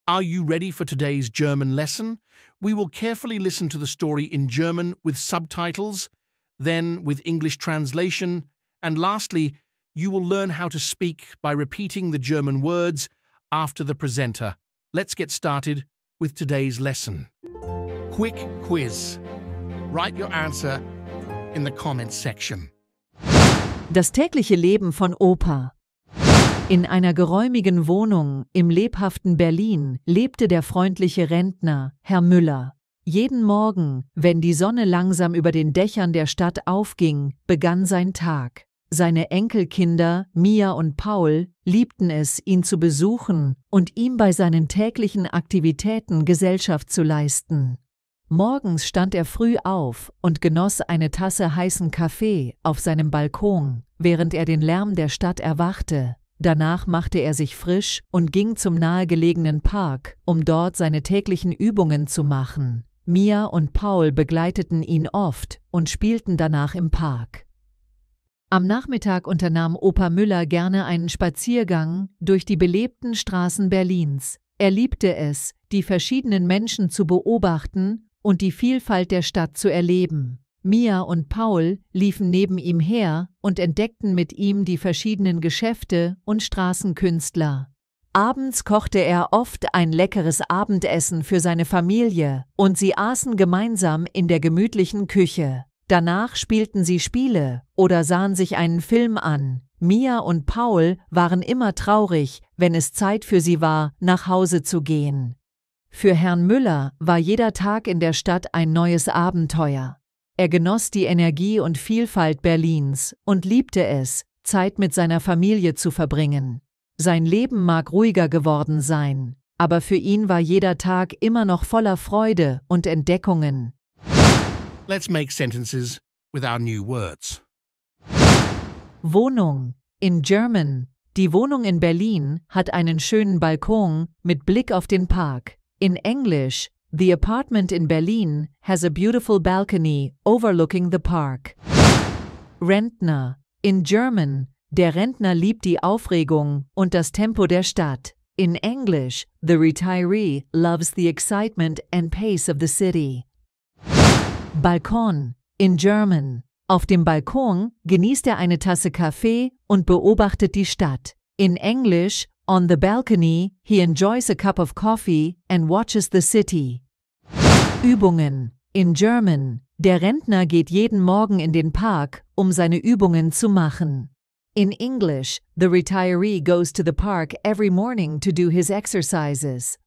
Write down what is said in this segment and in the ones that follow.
Are you ready for today's German lesson? We will carefully listen to the story in German with subtitles, then with English translation, and lastly, you will learn how to speak by repeating the German words after the presenter. Let's get started with today's lesson. Quick quiz. Write your answer in the comments section. Das tägliche Leben von Opa. In einer geräumigen Wohnung im lebhaften Berlin lebte der freundliche Rentner, Herr Müller. Jeden Morgen, wenn die Sonne langsam über den Dächern der Stadt aufging, begann sein Tag. Seine Enkelkinder, Mia und Paul, liebten es, ihn zu besuchen und ihm bei seinen täglichen Aktivitäten Gesellschaft zu leisten. Morgens stand er früh auf und genoss eine Tasse heißen Kaffee auf seinem Balkon, während er den Lärm der Stadt erwachte. Danach machte er sich frisch und ging zum nahegelegenen Park, um dort seine täglichen Übungen zu machen. Mia und Paul begleiteten ihn oft und spielten danach im Park. Am Nachmittag unternahm Opa Müller gerne einen Spaziergang durch die belebten Straßen Berlins. Er liebte es, die verschiedenen Menschen zu beobachten und die Vielfalt der Stadt zu erleben. Mia und Paul liefen neben ihm her und entdeckten mit ihm die verschiedenen Geschäfte und Straßenkünstler. Abends kochte er oft ein leckeres Abendessen für seine Familie und sie aßen gemeinsam in der gemütlichen Küche. Danach spielten sie Spiele oder sahen sich einen Film an. Mia und Paul waren immer traurig, wenn es Zeit für sie war, nach Hause zu gehen. Für Herrn Müller war jeder Tag in der Stadt ein neues Abenteuer. Er genoss die Energie und Vielfalt Berlins und liebte es, Zeit mit seiner Familie zu verbringen. Sein Leben mag ruhiger geworden sein, aber für ihn war jeder Tag immer noch voller Freude und Entdeckungen. Let's make sentences with our new words. Wohnung. In German. Die Wohnung in Berlin hat einen schönen Balkon mit Blick auf den Park. In Englisch. The apartment in Berlin has a beautiful balcony overlooking the park. Rentner. In German. Der Rentner liebt die Aufregung und das Tempo der Stadt. In English, the retiree loves the excitement and pace of the city. Balkon. In German. Auf dem Balkon genießt er eine Tasse Kaffee und beobachtet die Stadt. In English, on the balcony, he enjoys a cup of coffee and watches the city. Übungen. In German. Der Rentner geht jeden Morgen in den Park, um seine Übungen zu machen. In English, the retiree goes to the park every morning to do his exercises.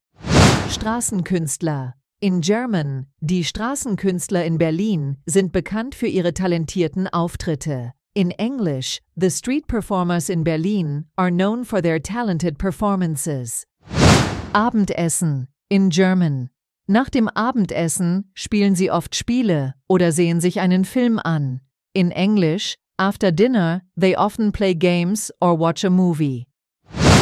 Straßenkünstler. In German. Die Straßenkünstler in Berlin sind bekannt für ihre talentierten Auftritte. In English, the street performers in Berlin are known for their talented performances. Abendessen. In German. Nach dem Abendessen spielen sie oft Spiele oder sehen sich einen Film an. In English, after dinner, they often play games or watch a movie.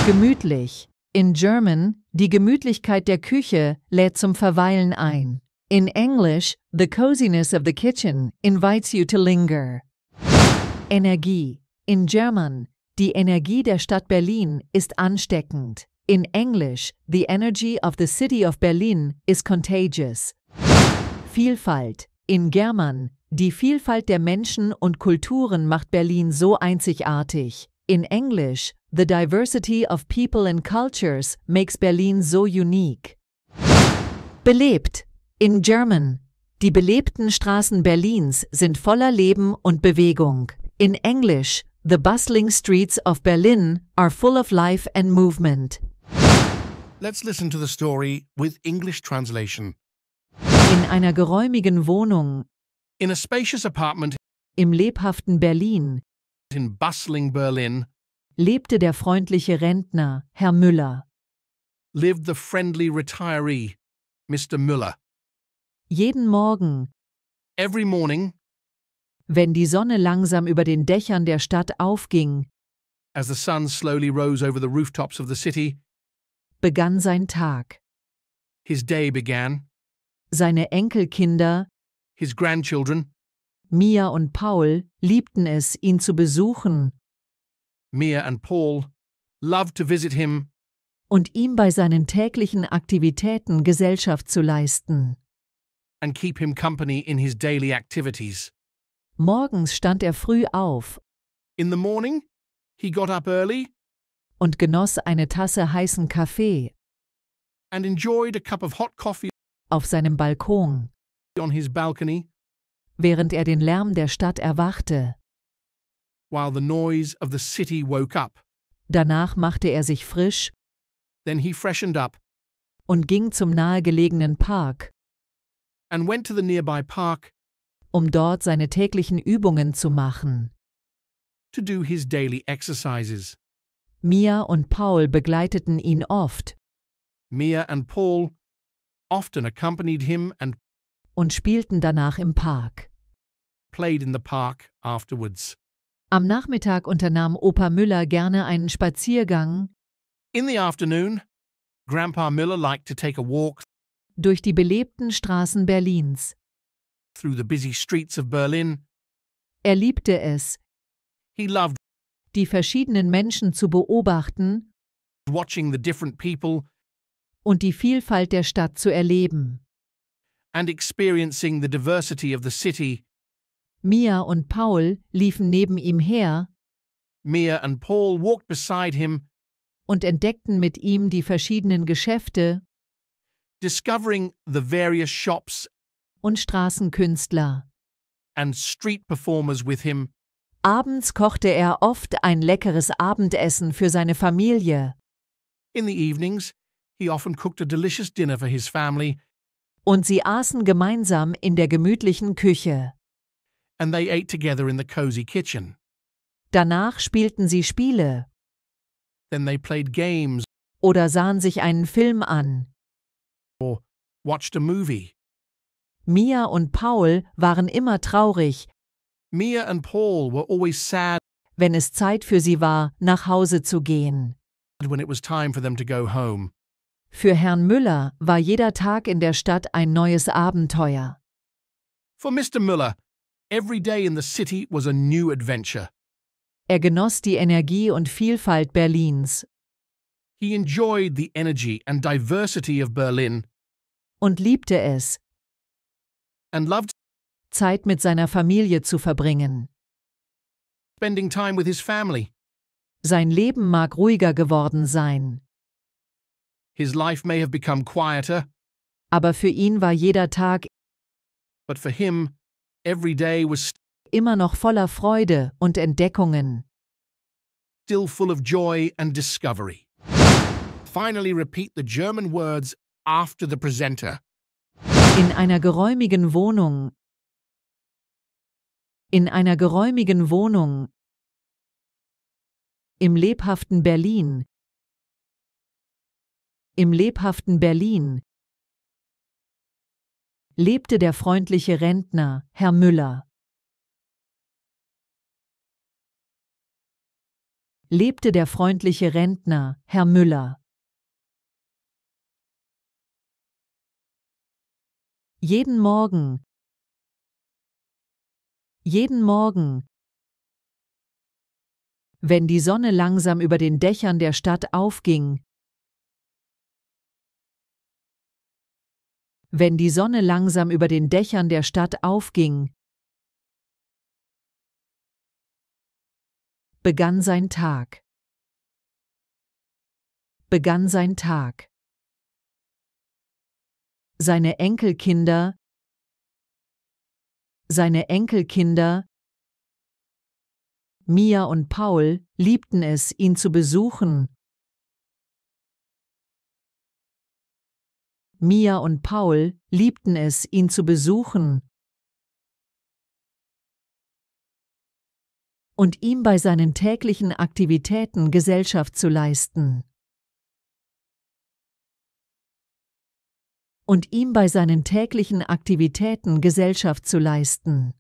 Gemütlich. In German, die Gemütlichkeit der Küche lädt zum Verweilen ein. In English, the coziness of the kitchen invites you to linger. Energie. In German. Die Energie der Stadt Berlin ist ansteckend. In English, the energy of the city of Berlin is contagious. Vielfalt. In German. Die Vielfalt der Menschen und Kulturen macht Berlin so einzigartig. In English, the diversity of people and cultures makes Berlin so unique. Belebt. In German. Die belebten Straßen Berlins sind voller Leben und Bewegung. In English, the bustling streets of Berlin are full of life and movement. Let's listen to the story with English translation. In einer geräumigen Wohnung In a spacious apartment im lebhaften Berlin in bustling Berlin lebte der freundliche Rentner, Herr Müller. lived the friendly retiree, Mr. Müller. Jeden Morgen, Every morning, wenn die Sonne langsam über den Dächern der Stadt aufging, as the sun slowly rose over the rooftops of the city, begann sein Tag. his day began. Seine Enkelkinder, His grandchildren, Mia und Paul, liebten es, ihn zu besuchen Mia and Paul, loved to visit him und ihm bei seinen täglichen Aktivitäten Gesellschaft zu leisten. and keep him company in his daily activities. Morgens stand er früh auf In the morning, he got up early und genoss eine Tasse heißen Kaffee and enjoyed a cup of hot coffee auf seinem Balkon, on his balcony während er den Lärm der Stadt erwachte. while the noise of the city woke up. Danach machte er sich frisch Then he freshened up und ging zum nahegelegenen Park, and went to the nearby park um dort seine täglichen Übungen zu machen. to do his daily exercises. Mia und Paul begleiteten ihn oft Mia and Paul often accompanied him and und spielten danach im Park. played in the park afterwards. Am Nachmittag unternahm Opa Müller gerne einen Spaziergang In the afternoon, Grandpa Miller liked to take a walk durch die belebten Straßen Berlins. through the busy streets of Berlin. Er liebte es, He loved die verschiedenen Menschen zu beobachten watching the different people und die Vielfalt der Stadt zu erleben. and experiencing the diversity of the city. Mia und Paul liefen neben ihm her Mia and Paul walked beside him, und entdeckten mit ihm die verschiedenen Geschäfte discovering the various shops und Straßenkünstler. and street performers with him. Abends kochte er oft ein leckeres Abendessen für seine Familie In the evenings, he often cooked a delicious dinner for his family, und sie aßen gemeinsam in der gemütlichen Küche. and they ate together in the cozy kitchen. Danach spielten sie Spiele Then they played games oder sahen sich einen Film an. or watched a movie. Mia und Paul waren immer traurig, Mia and Paul were always sad wenn es Zeit für sie war, nach Hause zu gehen. when it was time for them to go home. Für Herrn Müller war jeder Tag in der Stadt ein neues Abenteuer. For Mr. Müller, every day in the city was a new adventure. Er genoss die Energie und Vielfalt Berlins He enjoyed the energy and diversity of Berlin und liebte es, and loved Zeit mit seiner Familie zu verbringen. spending time with his family. Sein Leben mag ruhiger geworden sein, His life may have become quieter, aber für ihn war jeder Tag but for him, every day was immer noch voller Freude und Entdeckungen. still full of joy and discovery. Finally, repeat the German words after the presenter. In einer geräumigen Wohnung. In einer geräumigen Wohnung. Im lebhaften Berlin. Im lebhaften Berlin lebte der freundliche Rentner, Herr Müller. Lebte der freundliche Rentner, Herr Müller. Jeden Morgen. Jeden Morgen. Wenn die Sonne langsam über den Dächern der Stadt aufging. Wenn die Sonne langsam über den Dächern der Stadt aufging, begann sein Tag. Begann sein Tag. Seine Enkelkinder, Mia und Paul, liebten es, ihn zu besuchen. Mia und Paul liebten es, ihn zu besuchen und ihm bei seinen täglichen Aktivitäten Gesellschaft zu leisten. Und ihm bei seinen täglichen Aktivitäten Gesellschaft zu leisten.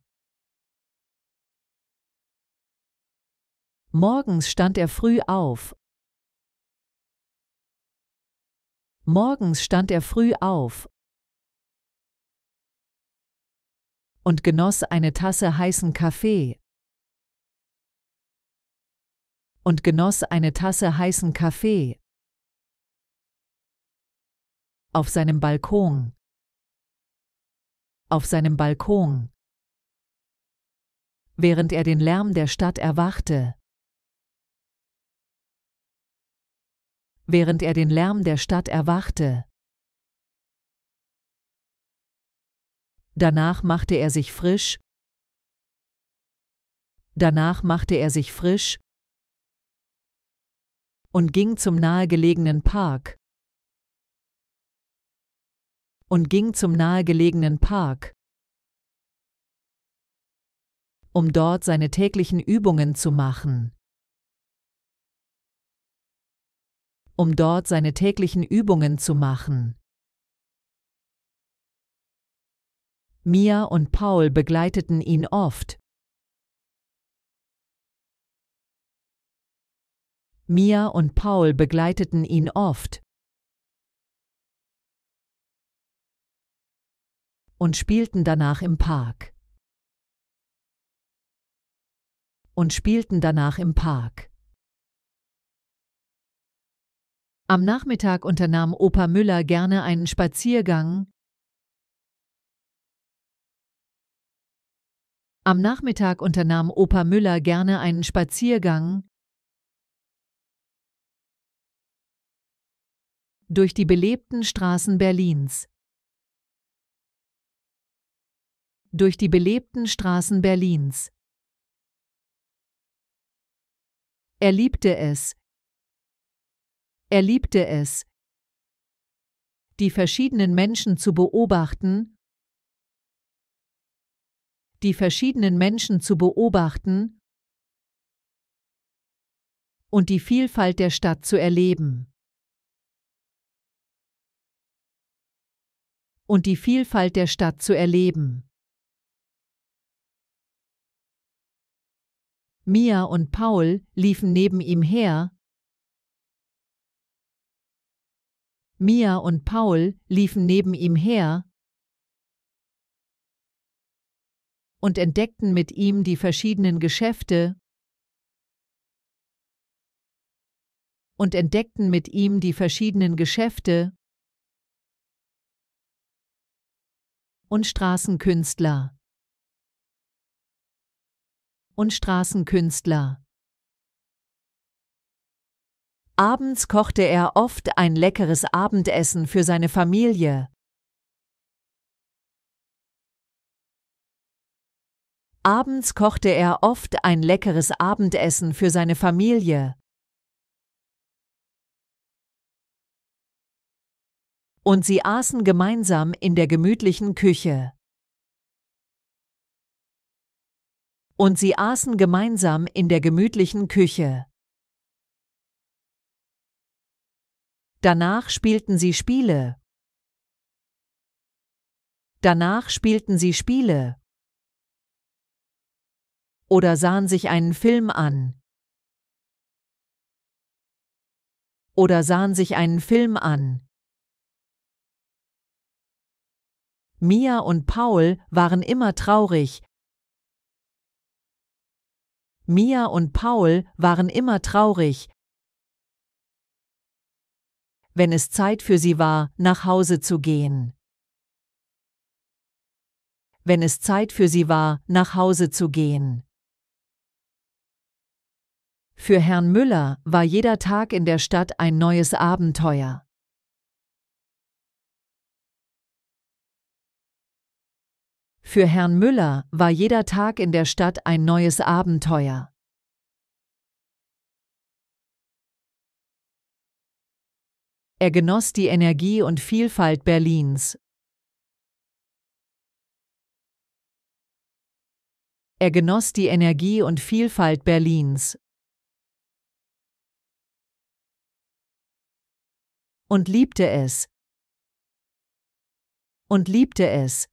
Morgens stand er früh auf. Morgens stand er früh auf und genoss eine Tasse heißen Kaffee. Und genoss eine Tasse heißen Kaffee Auf seinem Balkon. Auf seinem Balkon. Während er den Lärm der Stadt erwachte. Während er den Lärm der Stadt erwachte. Danach machte er sich frisch. Danach machte er sich frisch und ging zum nahegelegenen Park. Und ging zum nahegelegenen Park, um dort seine täglichen Übungen zu machen. Um dort seine täglichen Übungen zu machen. Mia und Paul begleiteten ihn oft. Mia und Paul begleiteten ihn oft und spielten danach im Park. Und spielten danach im Park. Am Nachmittag unternahm Opa Müller gerne einen Spaziergang. Am Nachmittag unternahm Opa Müller gerne einen Spaziergang durch die belebten Straßen Berlins. Durch die belebten Straßen Berlins. Er liebte es. Er liebte es, die verschiedenen Menschen zu beobachten, die verschiedenen Menschen zu beobachten und die Vielfalt der Stadt zu erleben. Und die Vielfalt der Stadt zu erleben. Mia und Paul liefen neben ihm her. Mia und Paul liefen neben ihm her und entdeckten mit ihm die verschiedenen Geschäfte und entdeckten mit ihm die verschiedenen Geschäfte und Straßenkünstler. Und Straßenkünstler. Abends kochte er oft ein leckeres Abendessen für seine Familie. Abends kochte er oft ein leckeres Abendessen für seine Familie. Und sie aßen gemeinsam in der gemütlichen Küche. Und sie aßen gemeinsam in der gemütlichen Küche. Danach spielten sie Spiele. Danach spielten sie Spiele. Oder sahen sich einen Film an. Oder sahen sich einen Film an. Mia und Paul waren immer traurig. Mia und Paul waren immer traurig, wenn es Zeit für sie war, nach Hause zu gehen. Wenn es Zeit für sie war, nach Hause zu gehen. Für Herrn Müller war jeder Tag in der Stadt ein neues Abenteuer. Für Herrn Müller war jeder Tag in der Stadt ein neues Abenteuer. Er genoss die Energie und Vielfalt Berlins. Er genoss die Energie und Vielfalt Berlins. Und liebte es. Und liebte es,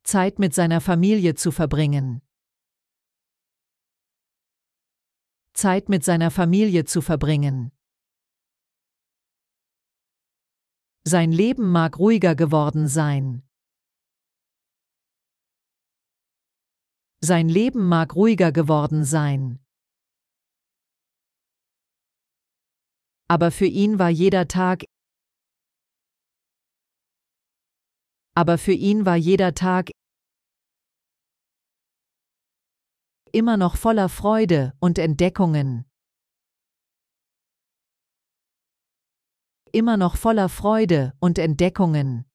Zeit mit seiner Familie zu verbringen. Zeit mit seiner Familie zu verbringen. Sein Leben mag ruhiger geworden sein. Sein Leben mag ruhiger geworden sein. Aber für ihn war jeder Tag Aber für ihn war jeder Tag immer noch voller Freude und Entdeckungen. Immer noch voller Freude und Entdeckungen.